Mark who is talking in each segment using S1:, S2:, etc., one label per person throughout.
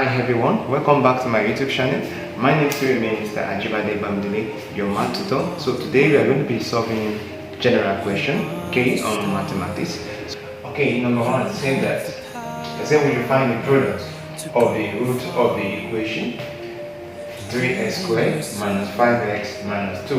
S1: Hi everyone, welcome back to my YouTube channel. My name still remains Mr. Bamz, your math tutor. So today we are going to be solving general question, okay, on mathematics. Okay, number one, it says that let's say we find the product of the root of the equation 3x squared minus 5x minus 2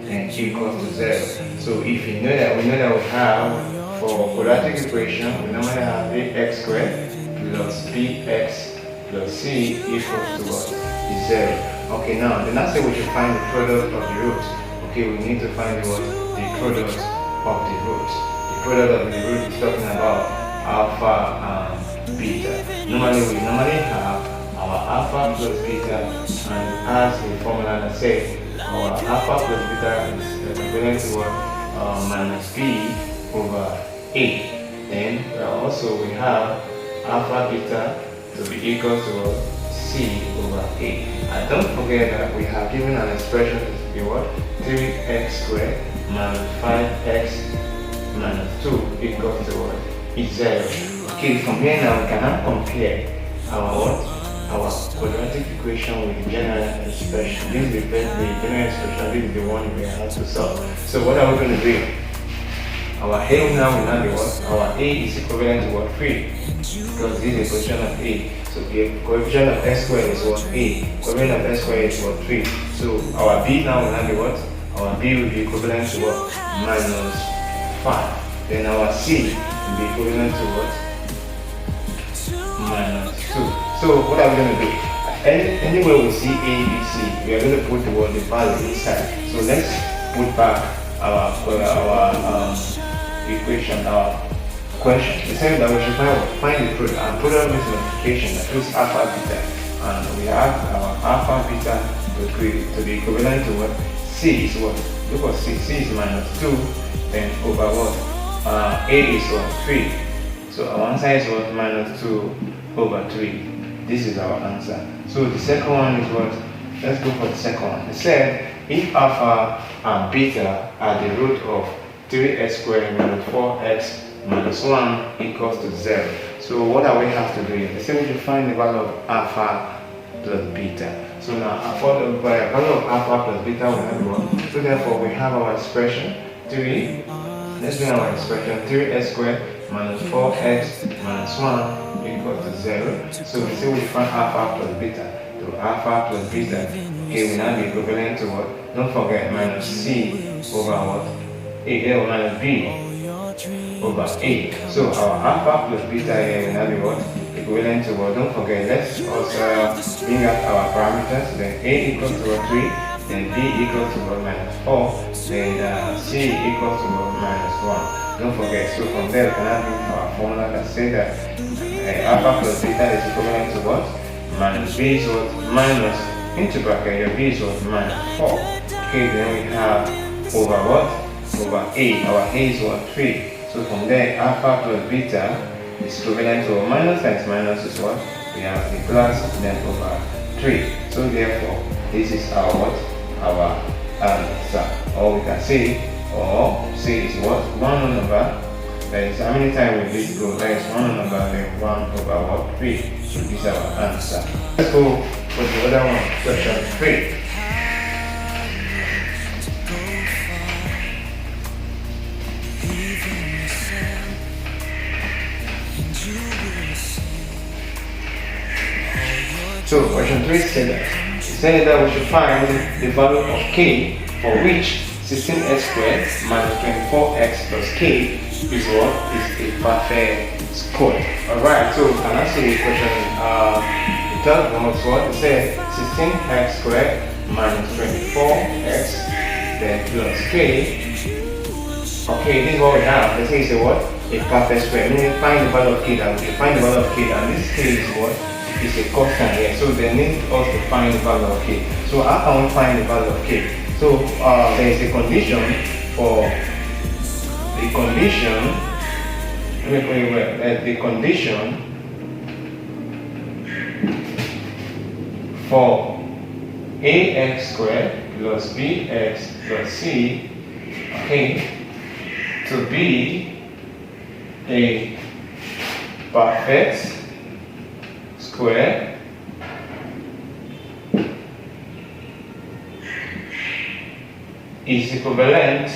S1: and equals to 0. So if you know that, we have for quadratic equation, we normally have ax squared plus bx plus c equals to what? Is 0. Okay, now the next thing we should find the product of the roots. Okay, we need to find what? The product of the roots. The product of the root is talking about alpha and beta. Normally we have our alpha plus beta, and as the formula that says our alpha plus beta is equivalent to what? Minus b over a. Then also we have alpha beta to be equal to c over a. And don't forget that we have given an expression to be what? 3x squared minus 5x minus 2 equals to what? Is 0. Okay, from here now we can now compare our what? Our quadratic equation with the general expression. This is the general expression, this is the one we have to solve. So what are we going to do? Our a now will not be what? Our a is equivalent to what? 3. Because this is a position of a. So the coefficient of x squared is what? A. Coefficient of x squared is what? 3. So our b now will not be what? Our b will be equivalent to what? Minus 5. Then our c will be equivalent to what? Minus 2. So what are we going to do? Anywhere we see a, b, c, we are going to put the value inside. So let's put back our equation, our question. It says that we should find the product, and product means multiplication, that is alpha beta, and we have our alpha beta to be equivalent to what? C is what? Look at C. C is minus 2, then over what? A is what? 3. So our answer is what? Minus 2 over 3. This is our answer. So the second one is what? Let's go for the second one. It said if alpha and beta are the root of 3x squared minus 4x minus 1 equals to 0. So what do we have to do here? Let's say we should find the value of alpha plus beta. So now the value of alpha plus beta will have 1. So therefore we have our expression 3. Let's bring our expression 3x squared minus 4x minus 1 equals to 0. So we say we find alpha plus beta. So alpha plus beta, okay, will now be equivalent to what? Don't forget minus c over what? A or minus b over a. So our alpha plus beta here will now be what? Equivalent to what? Don't forget, let's also bring out our parameters. Then a equals to what? 3, then b equals to what? Minus 4, then c equals to what? Minus 1. Don't forget, so from there we can have our formula that says that alpha plus beta is equivalent to what? Minus b is what? Minus, into bracket, your b is what? Minus 4. Okay, then we have over what? Over a. Our a is what? 3. So from there, alpha plus beta is equivalent to minus times minus is what? We have the plus, then over 3. So therefore, this is our what? Our answer. Or we can say, is what? 1 over, that is how many times will this go? That is 1 over, then 1 over what? 3. So this is our answer. Let's go for the other one, question 3. So question 3 said that we should find the value of k for which 16x squared minus 24x plus k is what? Is a perfect square. Alright, so can I see the question? The third one was what? It said 16x squared minus 24x then plus k. Okay, this is what we have. Let's say it's a what? A perfect square. Meaning find the value of k, and we find the value of k, and this k is what? Is a constant here. So they need us to find the value of k. So how can we find the value of k? So there is a condition for the condition. The condition for ax squared plus bx plus c, okay, to be a perfect square is equivalent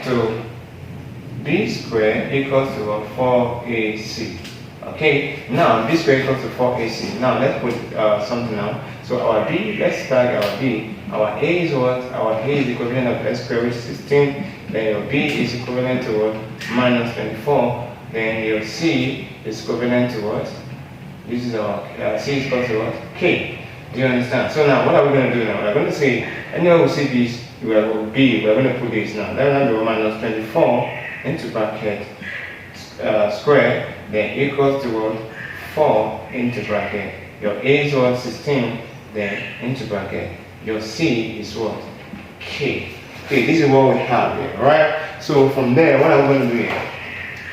S1: to b squared equals to 4ac. Okay, now b squared equals to 4ac. Now let's put something now. So our b, let's tag our b. Our a is what? Our a is equivalent of x squared, which is 16. Then your b is equivalent to what? Minus 24. Then your c is equivalent to what? This is our c is equal to what? K. Do you understand? So now what are we going to do now? We're going to say, anyone who see this, we're going to put this now. Then we'll have minus 24 into bracket square, then equals to what? 4 into bracket. Your a is what? 16, then into bracket. Your c is what? K. Okay, this is what we have here, right? So from there, what are we going to do here?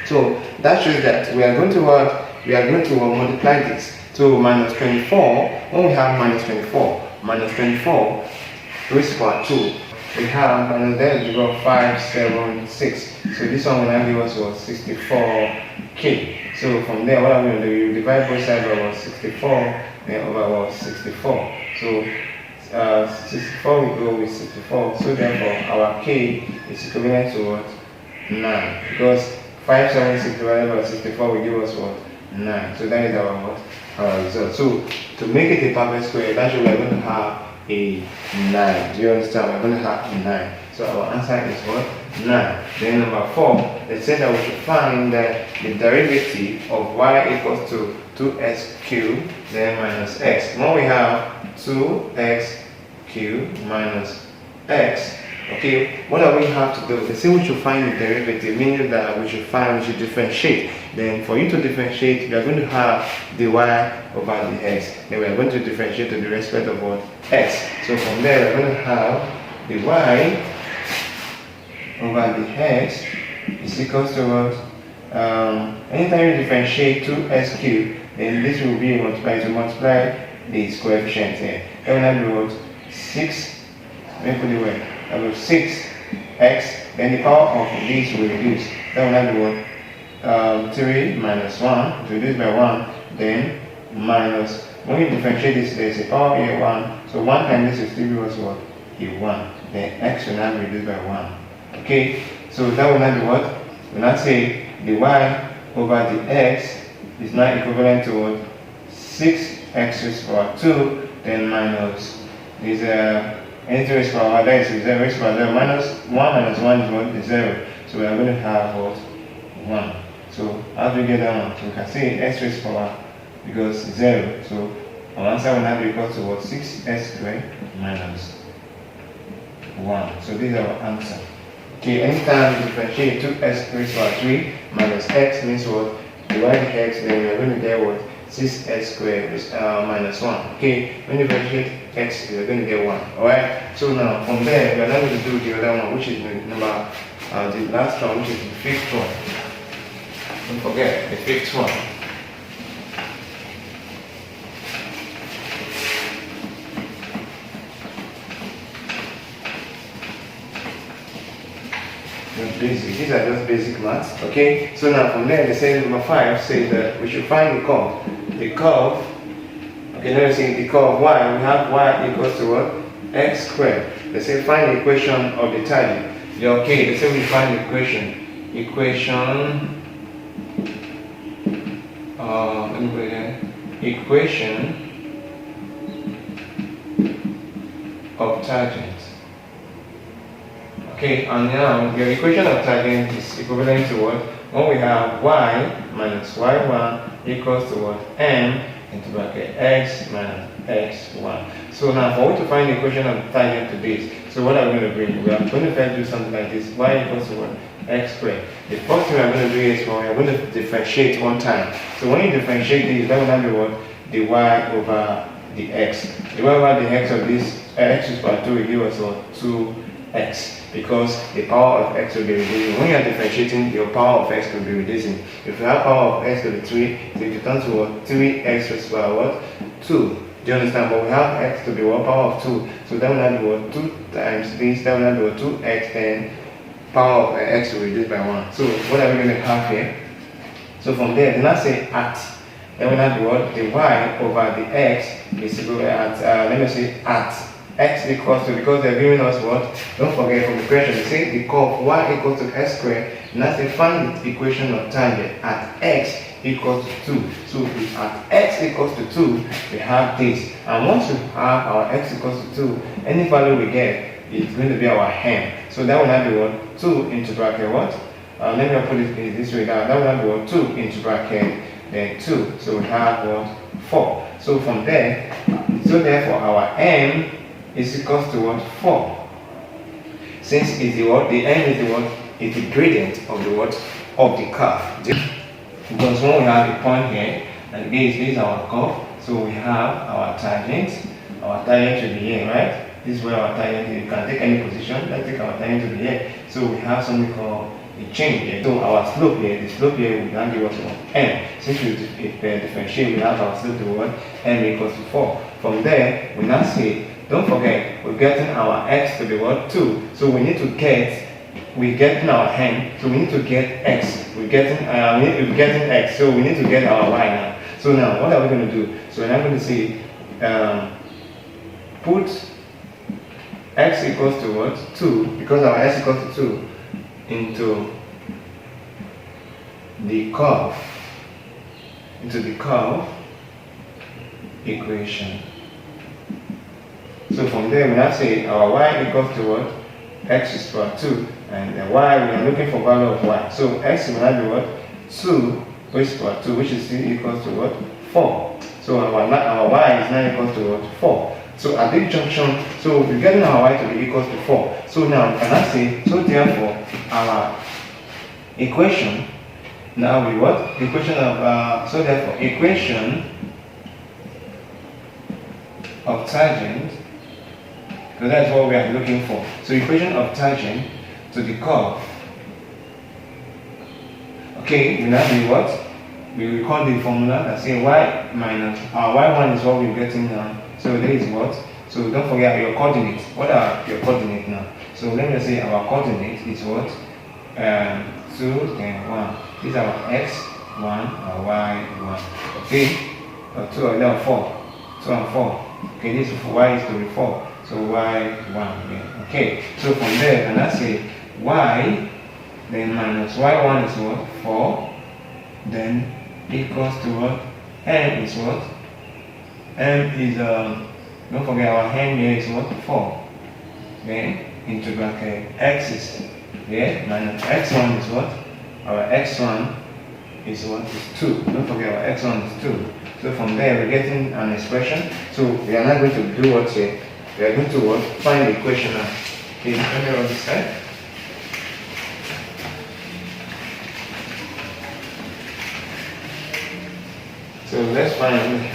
S1: So that shows that we are going to what? We are going to multiply this. So minus 24, when we have minus 24 raised to power 2, we have minus there is 576. So this one will now give us what? 64k. So from there, what I'm going to do, you divide both sides by what? 64 and over what? 64. So 64 will go with 64. So therefore, our k is equivalent to what? 9. Because 576 divided by 64 will give us what? 9. So that is our what? Our result. So to make it a perfect square, that should we are going to have a 9. Do you understand? We're going to have a 9. So our answer is what? 9. Then number 4, they said that we should find that the derivative of y equals to 2x cubed then minus x. When we have 2x cubed minus x, okay, what do we have to do? They say we should find the derivative, meaning that we should differentiate. Then for you to differentiate, we are going to have the y over the x. Then we are going to differentiate to the respect of what? X. So from there, we are going to have the y over the x is equals to what? Anytime you differentiate 2x cubed, then this will be multiplied to multiply these coefficients here. Then we have what? 6. Let me put it away. I will 6x, then the power of this will reduce. Then we have the what? 3 minus 1, to reduce by 1, then minus, when you differentiate this, there is a power here 1, so 1 times this is still equals what? A 1. Then x will now be reduced by 1. Okay, so that will now be what? We now say the y over the x is now equivalent to what? 6x raised to power 2, then minus this anything raised to power, that is 0 raised to power 0, minus 1 minus 1 is what? Is 0. So we are going to have what? 1. So how do we get that one? So we can say x raised to power, because 0. So our answer will now be equal to what? 6x squared minus 1. So this is our answer. Okay, anytime you differentiate 2x raised to power 3 minus x means what? Divide the x, then we are going to get what? 6x squared minus 1. Okay, when you differentiate x, you are going to get 1. Alright, so now from there, we are now going to do the other one, which is the number, the last one, which is the fifth one. Don't forget the fifth one. Basic. These are just basic maths. Okay. So now from there, they say number 5 says that we should find the curve. The curve. Okay. Now we say the curve y. We have y equals to what? X squared. They say find the equation of the tangent. Yeah, okay. They say we find the equation. Let me put it there. Equation of tangent. Okay, and now your equation of tangent is equivalent to what? When we have y minus y1 equals to what? M into bracket x minus x1. So now for we to find the equation of tangent to this, so what are we going to bring? We are going to first do something like this. Y equals to what? X squared. The first thing we are going to do is we are going to differentiate one time. So when you differentiate this, that will now be what? The y over the x. The y over the x of this x is power 2 will give us what? 2x. Because the power of x will be reducing. When you are differentiating, your power of x will be reducing. If you have power of x to be 3, so it turns to what? 3x raised to power what? 2. Do you understand? But we have x to be what? Power of 2. So that will not be what? 2 times this, that will not be what? 2x, then power of x will reduce by 1. So what are we going to have here? So from there, then I say at. Then we have the what? The y over the x is equal at, let me say at x equals to, because they're giving us what? Don't forget from the question, they say the curve y equals to x squared. And that's the find the equation of tangent at x equals to 2. So if at x equals to 2, we have this. And once we have our x equals to 2, any value we get is going to be our m. So that will have be what? 2 into bracket what? Let me put it this way down. That will have be what? 2 into bracket, then 2. So we have what? 4. So from there, so therefore our m is equals to what? 4. Since it's the what? The m is the what? It's the gradient of the what? Of the curve. Because when we have a point here, and this is our curve, so we have our tangent. Our tangent should be here, right? This is where our tangent is. You can take any position. Let's take our tangent to be here. So we have something called a change here. So our slope here, the slope here will now give us m. Since we differentiate, we have our slope to what? M equals to 4. From there, we now say, don't forget, we're getting our x to be what? 2. So we need to get, we're getting our m, so we need to get x. We're getting x, so we need to get our y now. So now, what are we going to do? So we're now going to say, put x equals to what? 2, because our x equals to 2, into the curve equation. So from there we now say our y equals to what? X is equal to 2, and the y, we are looking for value of y. So x will now be what? 2 which is equal to 2, which is equals to what? 4. So our y is now equals to what? 4. So at this junction, so we're getting our y to be equals to 4. So now we cannot say, so therefore our equation now we what? Equation of so therefore equation of tangent, so that's what we are looking for. So equation of tangent to the curve. Okay, we now be what? We recall the formula that say y minus our y1 is what we're getting now. So there is what? So don't forget your coordinates. What are your coordinates now? So let me say our coordinate is what? 2 then 1. These are our x1, our y1. Okay? 2 and then 4. 2 and 4. Okay, this is y is to be 4. So y1. Yeah. Okay. So from there, can I say y then minus y1 is what? 4. Then equals to what? M is what? M is don't forget our m here is what? 4. Then into bracket x is here minus x1 is what? Our x1 is what? Is 2. Don't forget our x1 is 2. So from there we're getting an expression. So we are not going to do what here. We are going to what? Find the equation now. Okay, let me run this side. So let's find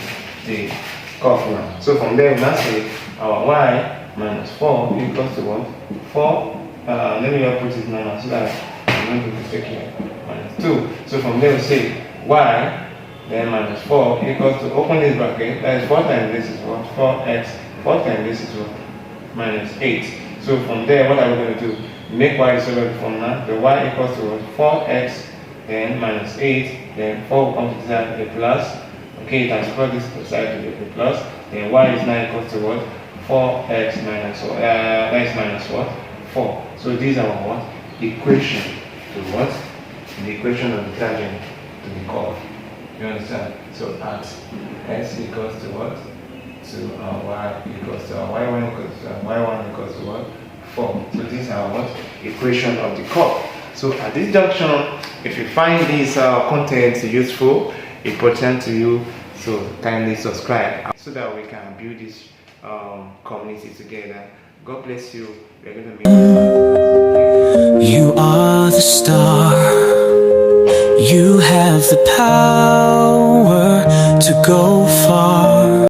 S1: the curve now. So from there we now say our y minus 4 equals to what? 4. Let me put it now so that I'm not going to take here. Minus 2. So from there we say y then minus 4 equals to, open this bracket, that is 4 times this is what? 4x. 4 times this is what? Minus 8. So from there, what are we going to do? Make y the solid formula. The y equals to what? 4x, then minus 8, then 4 will come to the side a plus. Okay, transfer this to the side to the plus. Then y is now equals to what? 4x minus what? That is minus what? 4. So these are what? Equation to what? The equation of the tangent to the curve. You understand? So at x equals to what? To our y equals to our y1 equals to our y1 equals to what? 4. So these are what? Equation of the curve. So at this junction, if you find this content useful, important to you, so kindly subscribe so that we can build this community together. God bless you. We're going to meet.
S2: You are the star. You have the power to go far.